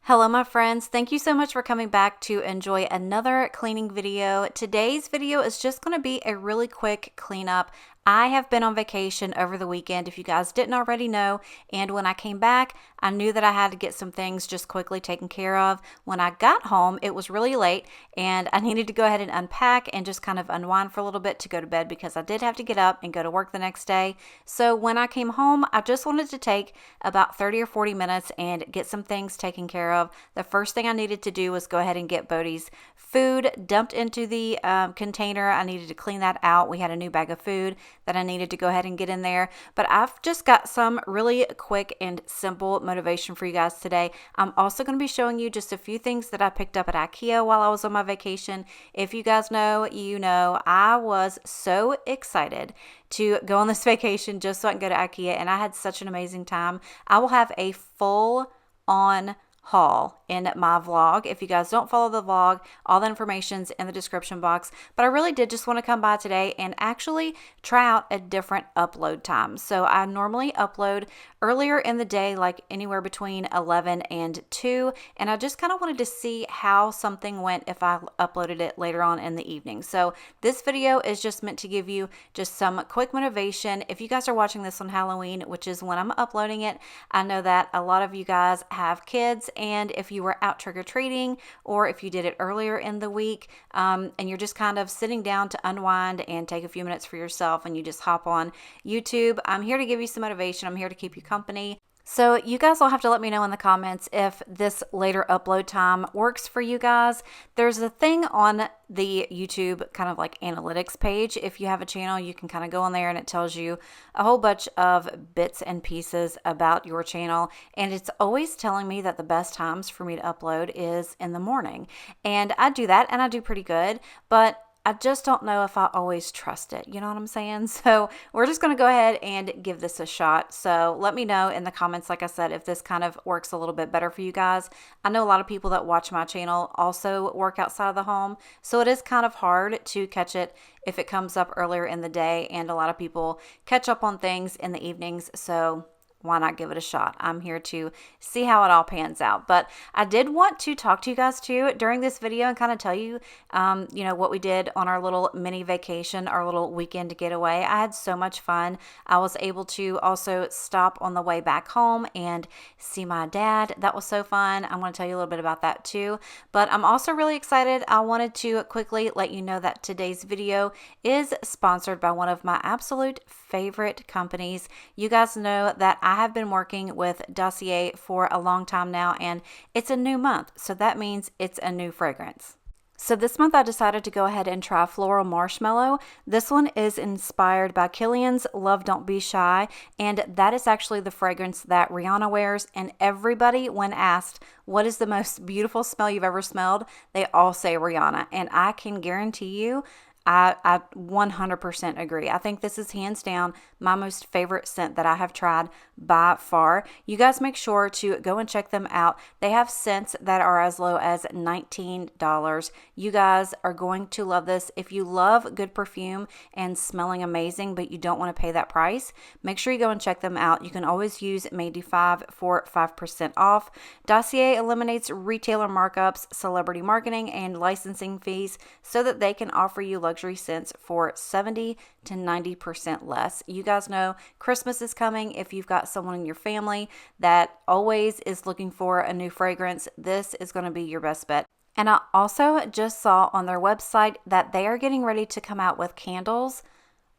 Hello my friends, thank you so much for coming back to enjoy another cleaning video. Today's video is just going to be a really quick cleanup. I have been on vacation over the weekend, if you guys didn't already know, and when I came back, I knew that I had to get some things just quickly taken care of. When I got home, it was really late, and I needed to go ahead and unpack and just kind of unwind for a little bit to go to bed because I did have to get up and go to work the next day. So when I came home, I just wanted to take about 30 or 40 minutes and get some things taken care of. The first thing I needed to do was go ahead and get Bodhi's food dumped into the container. I needed to clean that out. We had a new bag of food that I needed to go ahead and get in there. But I've just got some really quick and simple motivation for you guys today. I'm also going to be showing you just a few things that I picked up at Ikea while I was on my vacation. If you guys know, you know, I was so excited to go on this vacation just so I can go to Ikea, and I had such an amazing time. I will have a full on haul in my vlog. If you guys don't follow the vlog, all the information's in the description box. But I really did just want to come by today and actually try out a different upload time. So I normally upload earlier in the day, like anywhere between 11 and 2. And I just kind of wanted to see how something went if I uploaded it later on in the evening. So this video is just meant to give you just some quick motivation. If you guys are watching this on Halloween, which is when I'm uploading it, I know that a lot of you guys have kids, and if you were out trick-or-treating or if you did it earlier in the week and you're just kind of sitting down to unwind and take a few minutes for yourself and you just hop on YouTube, I'm here to give you some motivation. I'm here to keep you company. So you guys will have to let me know in the comments if this later upload time works for you guys. There's a thing on the YouTube kind of like analytics page. If you have a channel, you can kind of go on there and it tells you a whole bunch of bits and pieces about your channel. And it's always telling me that the best times for me to upload is in the morning. And I do that and I do pretty good, but I just don't know if I always trust it. You know what I'm saying? So we're just going to go ahead and give this a shot. So let me know in the comments, like I said, if this kind of works a little bit better for you guys. I know a lot of people that watch my channel also work outside of the home. So it is kind of hard to catch it if it comes up earlier in the day. And a lot of people catch up on things in the evenings. So why not give it a shot? I'm here to see how it all pans out. But I did want to talk to you guys too during this video and kind of tell you, what we did on our little mini vacation, our little weekend getaway. I had so much fun. I was able to also stop on the way back home and see my dad. That was so fun. I'm going to tell you a little bit about that too. But I'm also really excited. I wanted to quickly let you know that today's video is sponsored by one of my absolute favorite companies. You guys know that I have been working with Dossier for a long time now, and it's a new month, so that means it's a new fragrance. So this month I decided to go ahead and try Floral Marshmallow. This one is inspired by Killian's Love Don't Be Shy, and that is actually the fragrance that Rihanna wears. And everybody, when asked what is the most beautiful smell you've ever smelled, they all say Rihanna. And I can guarantee you, I 100% agree. I think this is hands down my most favorite scent that I have tried by far. You guys make sure to go and check them out. They have scents that are as low as $19. You guys are going to love this. If you love good perfume and smelling amazing, but you don't want to pay that price, make sure you go and check them out. You can always use Made5 for 5% off. Dossier eliminates retailer markups, celebrity marketing, and licensing fees so that they can offer you luxury scents for 70 to 90% less. You guys know Christmas is coming. If you've got someone in your family that always is looking for a new fragrance, this is going to be your best bet. And I also just saw on their website that they are getting ready to come out with candles.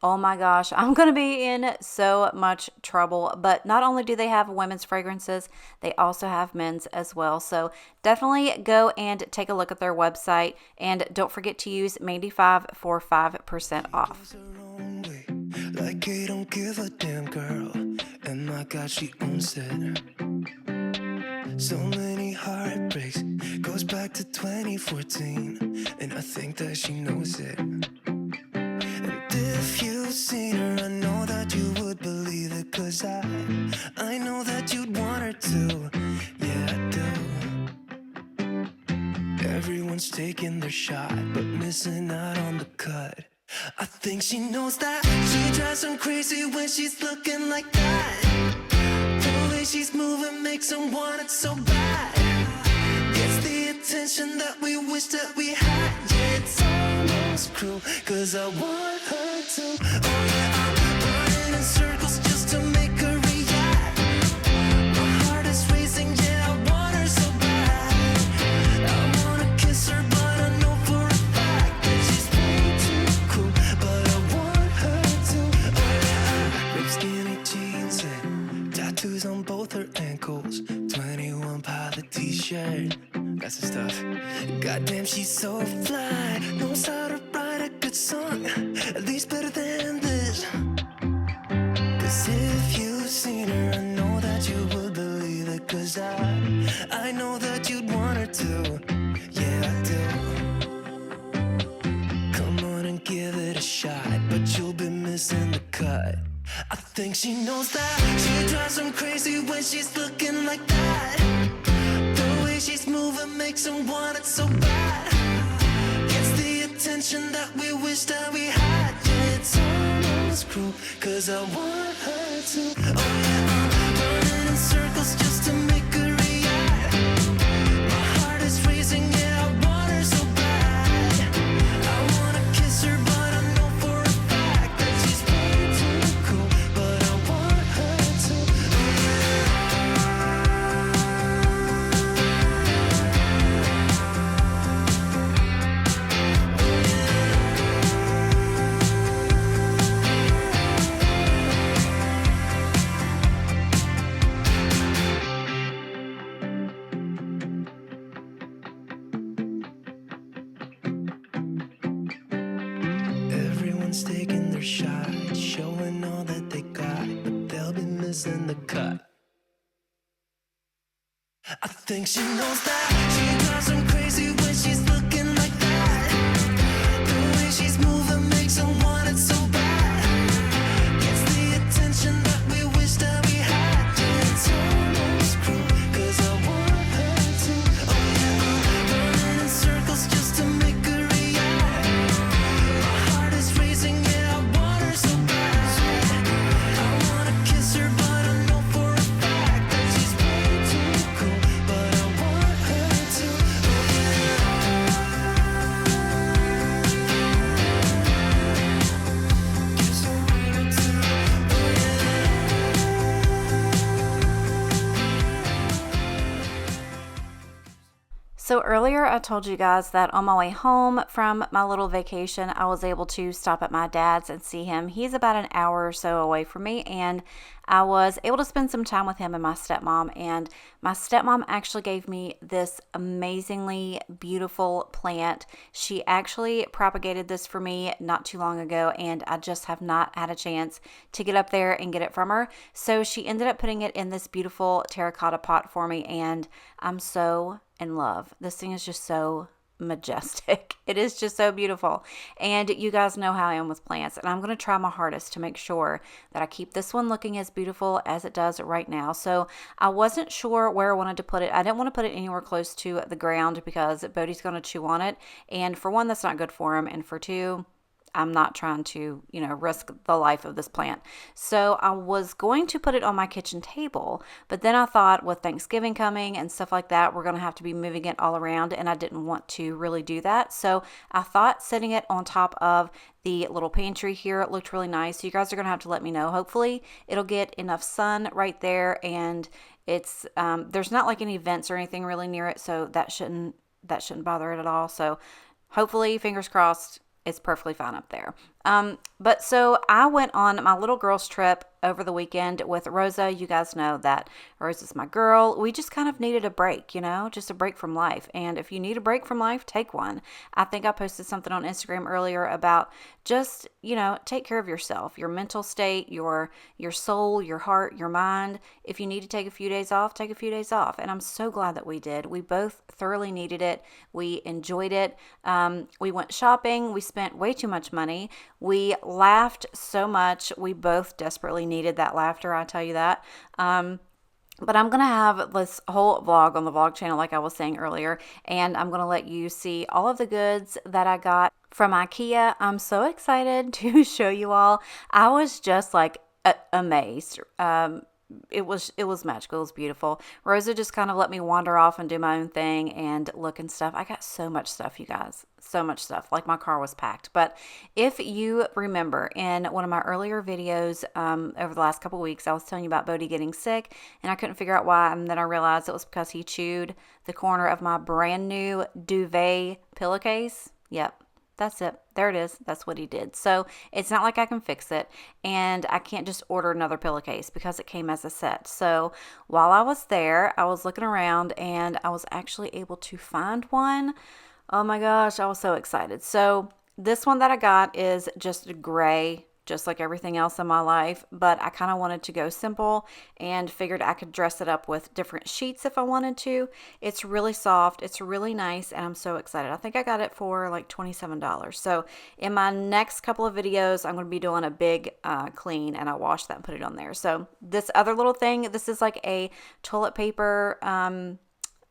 Oh my gosh, I'm going to be in so much trouble. But not only do they have women's fragrances, they also have men's as well. So definitely go and take a look at their website. And don't forget to use Made5 for 5% off. Like they don't give a damn, girl. And my God, she owns it. So many heartbreaks, goes back to 2014. And I think that she knows it. If you've seen her, I know that you would believe it, 'cause I know that you'd want her to. Yeah, I do. Everyone's taking their shot, but missing out on the cut. I think she knows that. She drives them crazy when she's looking like that. The way she's moving makes them want it so bad. that we had. Yeah, it's almost cruel, 'cause I want her to. Oh yeah, I'm running in circles just to make her react. My heart is racing, yeah, I want her so bad. I wanna kiss her, but I know for a fact that she's way too cool, but I want her to. Oh yeah, ripped skinny jeans and tattoos on both her ankles. 21 Pilot t-shirt, that's the stuff. Goddamn, she's so fly, knows how to write a good song, at least better than this. 'Cause if you've seen her, I know that you would believe it. 'Cause I know that you'd want her to. Yeah, I do. Come on and give it a shot, but you'll be missing the cut. I think she knows that. She drives him crazy when she's looking like that. The way she's moving makes him want it so bad. Gets the attention that we wish that we had. Yeah, it's almost cruel, 'cause I want her to. Oh yeah, I'm running in circles just to make her react. My heart is racing, yeah, I want her so bad. I wanna kiss her, but I know for a fact that she's way too cool, but I want her to. Oh yeah. Everyone's taking their shot, showing all that they got, but they'll be missing the cut. I think she knows that. She drives him crazy when she's looking like that. The way she's moving makes him want it so bad. Gets the attention that we wish that we had. Yeah, it's almost cruel, 'cause I want her to. Oh yeah, I'm running in circles just to make her react. My heart is racing, yeah, I want her so bad. I wanna kiss her, but I know for a fact that she's way too cool, but I want her to. Oh yeah. Kiss her, want her to. Oh yeah. So earlier I told you guys that on my way home from my little vacation, I was able to stop at my dad's and see him. He's about an hour or so away from me, and I was able to spend some time with him and my stepmom. And my stepmom actually gave me this amazingly beautiful plant. She actually propagated this for me not too long ago, and I just have not had a chance to get up there and get it from her. So she ended up putting it in this beautiful terracotta pot for me, and I'm so in love. This thing is just so majestic. It is just so beautiful. And you guys know how I am with plants, and I'm going to try my hardest to make sure that I keep this one looking as beautiful as it does right now. So I wasn't sure where I wanted to put it. I didn't want to put it anywhere close to the ground because Bodie's going to chew on it. And for one, that's not good for him. And for two, I'm not trying to, risk the life of this plant. So I was going to put it on my kitchen table, but then I thought with Thanksgiving coming and stuff like that, we're going to have to be moving it all around, and I didn't want to really do that. So I thought setting it on top of the little pantry here, it looked really nice. So you guys are going to have to let me know. Hopefully it'll get enough sun right there, and it's there's not like any vents or anything really near it, so that shouldn't bother it at all. So hopefully, fingers crossed, it's perfectly fine up there. But so I went on my little girl's trip over the weekend with Rosa. You guys know that Rosa's my girl. We just kind of needed a break, just a break from life. And if you need a break from life, take one. I think I posted something on Instagram earlier about just, take care of yourself, your mental state, your soul, your heart, your mind. If you need to take a few days off, take a few days off. And I'm so glad that we did. We both thoroughly needed it. We enjoyed it. We went shopping. We spent way too much money. We laughed so much. We both desperately needed that laughter, I tell you that. But I'm going to have this whole vlog on the vlog channel, like I was saying earlier, and I'm going to let you see all of the goods that I got from Ikea. I'm so excited to show you all. I was just like amazed. it was magical. It was beautiful. Rosa just kind of let me wander off and do my own thing and look and stuff. I got so much stuff, you guys. So much stuff. Like my car was packed. But if you remember in one of my earlier videos over the last couple of weeks, I was telling you about Bodie getting sick and I couldn't figure out why. And then I realized it was because he chewed the corner of my brand new duvet pillowcase. Yep. That's it. There it is. That's what he did. So it's not like I can fix it. And I can't just order another pillowcase because it came as a set. So while I was there, I was looking around and I was actually able to find one. Oh my gosh, I was so excited. So this one that I got is just gray, just like everything else in my life, but I kind of wanted to go simple and figured I could dress it up with different sheets if I wanted to. It's really soft, it's really nice, and I'm so excited. I think I got it for like $27. So in my next couple of videos, I'm going to be doing a big clean, and I wash that and put it on there. So this other little thing, this is like a toilet paper,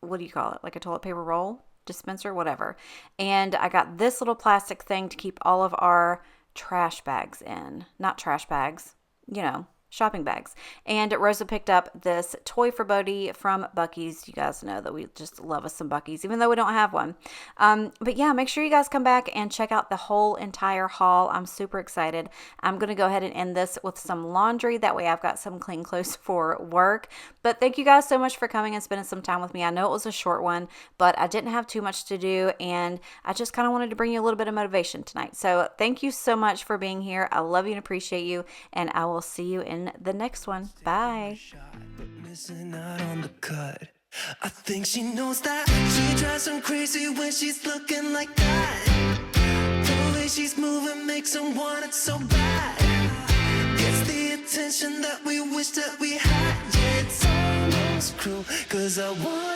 what do you call it? Like a toilet paper roll dispenser, whatever. And I got this little plastic thing to keep all of our trash bags in. Not trash bags, you know, shopping bags. And Rosa picked up this toy for Bodie from Buc-ee's. You guys know that we just love us some Buc-ee's, even though we don't have one. But yeah, make sure you guys come back and check out the whole entire haul. I'm super excited. I'm going to go ahead and end this with some laundry. That way I've got some clean clothes for work. But thank you guys so much for coming and spending some time with me. I know it was a short one, but I didn't have too much to do, and I just kind of wanted to bring you a little bit of motivation tonight. So thank you so much for being here. I love you and appreciate you, and I will see you in the next one. Bye. Missing out on the cut. I think she knows that. She drives him crazy when she's looking like that. The way she's moving makes him want it so bad. It's the attention that we wish that we had. Yeah, it's almost cruel, 'cause I want